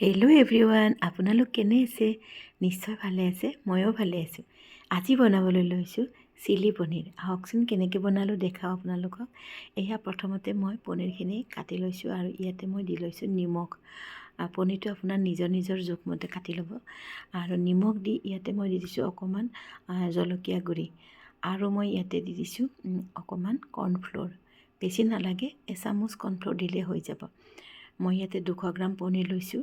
Hello' everyone, আপোনালোক কেনে আছে? নিশ্চয় ভালে আছে, ময়ো ভালে আছোঁ। আজি বনাবলৈ লৈছোঁ চিলি পনীৰ। আহকচোন কেনেকৈ বনালোঁ দেখাওঁ আপোনালোকক। এয়া প্ৰথমতে মই পনীৰখিনি কাটি লৈছোঁ আৰু ইয়াতে মই দি লৈছোঁ নিমখ। পনীৰটো আপোনাৰ নিজৰ নিজৰ জোখমতে কাটি ল'ব। আৰু নিমখ দি ইয়াতে মই দি দিছোঁ অকণমান জলকীয়া গুড়ি। আৰু মই ইয়াতে দি দিছোঁ অকণমান কৰ্ণফ্ল'ৰ। বেছি নালাগে, এচামুচ কৰ্ণফ্ল'ৰ দিলে হৈ যাব। মই ইয়াতে 200 গ্ৰাম পনীৰ লৈছোঁ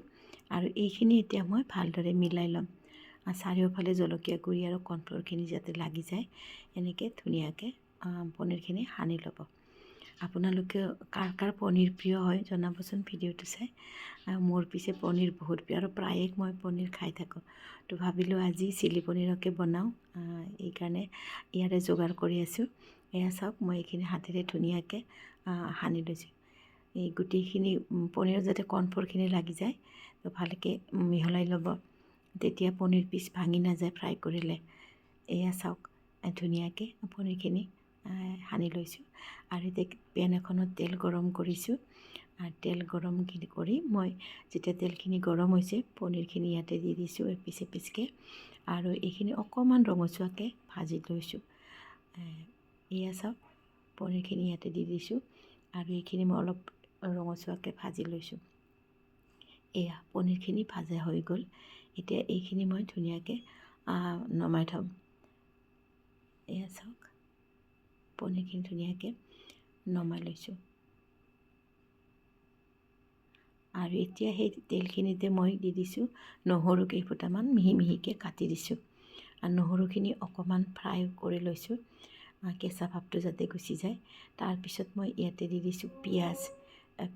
আৰু এইখিনি এতিয়া মই ভালদৰে মিলাই ল'ম। চাৰিওফালে জলকীয়া গুড়ি আৰু কৰ্ণফ্ল'ৰখিনি যাতে লাগি যায়, এনেকৈ ধুনীয়াকৈ পনীৰখিনি সানি ল'ব। আপোনালোকে কাৰ কাৰ পনীৰ প্ৰিয় হয় জনাবচোন ভিডিঅ'টো চাই। মোৰ পিছে পনীৰ বহুত প্ৰিয় আৰু প্ৰায়ে মই পনীৰ খাই থাকোঁ। তো ভাবিলোঁ আজি চিলি পনীৰকে বনাওঁ, এইকাৰণে ইয়াৰে যোগাৰ কৰি আছোঁ। এয়া চাওক, মই এইখিনি হাতেৰে ধুনীয়াকৈ সানি লৈছোঁ। এই গোটেইখিনি পনীৰত যাতে কৰ্ণফ্ল'ৰখিনি লাগি যায়, তো ভালকৈ মিহলাই ল'ব, তেতিয়া পনীৰ পিচ ভাঙি নাযায় ফ্ৰাই কৰিলে। এয়া চাওক, ধুনীয়াকৈ পনীৰখিনি সানি লৈছোঁ। আৰু এতিয়া পেন এখনত তেল গৰম কৰিছোঁ। আৰু তেল গৰম কৰি মই যেতিয়া তেলখিনি গৰম হৈছে, পনীৰখিনি ইয়াতে দি দিছোঁ এপিচ এপিচকৈ। আৰু এইখিনি অকণমান ৰঙচুৱাকৈ ভাজি লৈছোঁ। এয়া চাওক, পনীৰখিনি ইয়াতে দি দিছোঁ আৰু এইখিনি মই অলপ ৰঙচুৱাকৈ ভাজি লৈছোঁ। এয়া পনীৰখিনি ভাজা হৈ গ'ল। এতিয়া এইখিনি মই ধুনীয়াকৈ নমাই থ'ম। এয়া চাওক, পনীৰখিনি ধুনীয়াকৈ নমাই লৈছোঁ। আৰু এতিয়া সেই তেলখিনিতে মই দি দিছোঁ নহৰু কেইফুটামান মিহি মিহিকৈ কাটি দিছোঁ। আৰু নহৰুখিনি অকণমান ফ্ৰাই কৰি লৈছোঁ, কেঁচা ভাৱটো যাতে গুচি যায়। তাৰপিছত মই ইয়াতে দি দিছোঁ পিঁয়াজ।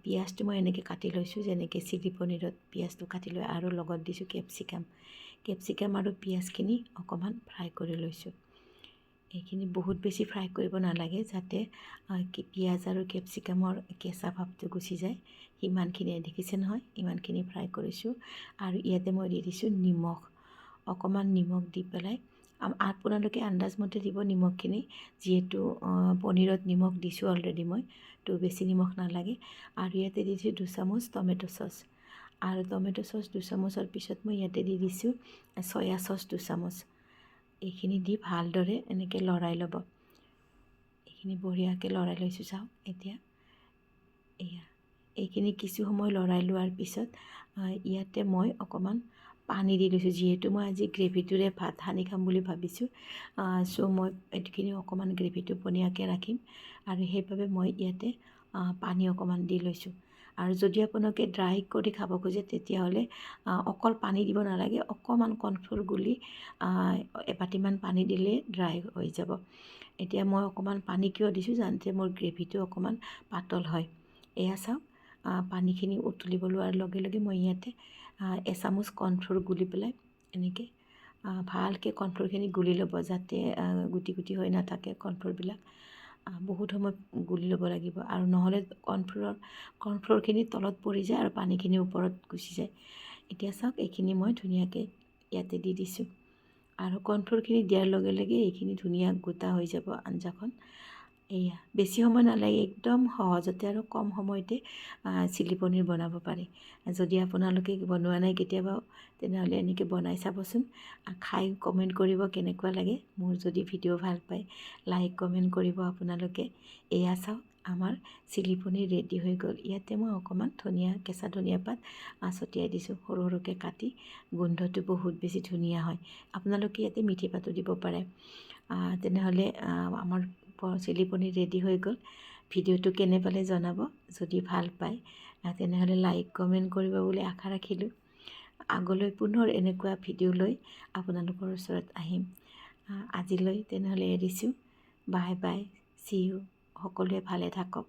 পিঁয়াজটো মই এনেকৈ কাটি লৈছোঁ, যেনেকৈ চিলি পনীৰত পিঁয়াজটো কাটি লৈ, আৰু লগত দিছোঁ কেপচিকাম আৰু পিঁয়াজখিনি অকণমান ফ্ৰাই কৰি লৈছোঁ। এইখিনি বহুত বেছি ফ্ৰাই কৰিব নালাগে, যাতে পিঁয়াজ আৰু কেপচিকামৰ কেঁচা ভাৱটো গুচি যায়। সিমানখিনি দেখিছে নহয়, ইমানখিনি ফ্ৰাই কৰিছোঁ। আৰু ইয়াতে মই দি দিছোঁ নিমখ, অকণমান নিমখ দি পেলাই। আপোনালোকে আন্দাজমতে দিব নিমখখিনি, যিহেতু পনীৰত নিমখ দিছোঁ অলৰেডি মই, তো বেছি নিমখ নালাগে। আৰু ইয়াতে দি দিছোঁ 2 চামুচ টমেটো চচ। আৰু টমেটো চচ 2 চামুচৰ পিছত মই ইয়াতে দি দিছোঁ চয়া চচ 2 চামুচ। এইখিনি দি ভালদৰে এনেকৈ লৰাই ল'ব। এইখিনি বঢ়িয়াকৈ লৰাই লৈছোঁ। চাওক এতিয়া, এয়া এইখিনি কিছু সময় লৰাই লোৱাৰ পিছত ইয়াতে মই অকণমান পানী দি লৈছোঁ, যিহেতু মই আজি গ্ৰেভিটোৰে ভাত সানি খাম বুলি ভাবিছোঁ। চ' মই এইখিনি অকণমান গ্ৰেভিটো পনীয়াকৈ ৰাখিম, আৰু সেইবাবে মই ইয়াতে পানী অকণমান দি লৈছোঁ। আৰু যদি আপোনালোকে ড্ৰাই কৰি খাব খোজে, তেতিয়াহ'লে অকল পানী দিব নালাগে, অকণমান কৰ্ণফ্ল'ৰ গুলি এবাটিমান পানী দিলে ড্ৰাই হৈ যাব। এতিয়া মই অকণমান পানী কিয় দিছোঁ, যাতে মোৰ গ্ৰেভিটো অকণমান পাতল হয়। এয়া চাওক, পানীখিনি উতলিব লোৱাৰ লগে লগে মই ইয়াতে এচামুচ কৰ্ণফ্ল'ৰ গুলি পেলাই এনেকৈ ভালকৈ কৰ্ণফ্ল'ৰখিনি গুলি ল'ব, যাতে গুটি গুটি হৈ নাথাকে। কৰ্ণফ্ল'ৰবিলাক বহুত সময় গুলি ল'ব লাগিব, আৰু নহ'লে কৰ্ণফ্ল'ৰখিনি তলত পৰি যায় আৰু পানীখিনি ওপৰত গুচি যায়। এতিয়া চাওক, এইখিনি মই ধুনীয়াকৈ ইয়াতে দি দিছোঁ। আৰু কৰ্ণফ্ল'ৰখিনি দিয়াৰ লগে লগে এইখিনি ধুনীয়া গোটা হৈ যাব আঞ্জাখন। এয়া বেছি সময় নালাগে, একদম সহজতে আৰু কম সময়তে চিলি পনীৰ বনাব পাৰি। যদি আপোনালোকে বনোৱা নাই কেতিয়াবা, তেনেহ'লে এনেকৈ বনাই চাবচোন। খাই কমেণ্ট কৰিব কেনেকুৱা লাগে। মোৰ যদি ভিডিঅ' ভাল পায়, লাইক কমেণ্ট কৰিব আপোনালোকে। এয়া চাওক, আমাৰ চিলি পনীৰ ৰেডি হৈ গ'ল। ইয়াতে মই অকণমান কেঁচা ধনিয়া পাত ছটিয়াই দিছোঁ, সৰু সৰুকৈ কাটি। গোন্ধটো বহুত বেছি ধুনীয়া হয়। আপোনালোকে ইয়াতে মিঠি পাতো দিব পাৰে। তেনেহ'লে আমাৰ চিলি পনীৰ ৰেডি হৈ গ'ল। ভিডিঅ'টো কেনে পালে জনাব। যদি ভাল পায় তেনেহ'লে লাইক কমেণ্ট কৰিব বুলি আশা ৰাখিলোঁ। আগলৈ পুনৰ এনেকুৱা ভিডিঅ' লৈ আপোনালোকৰ ওচৰত আহিম। আজিলৈ তেনেহ'লে এৰিছোঁ। Bye bye, C U. সকলোৱে ভালে থাকক।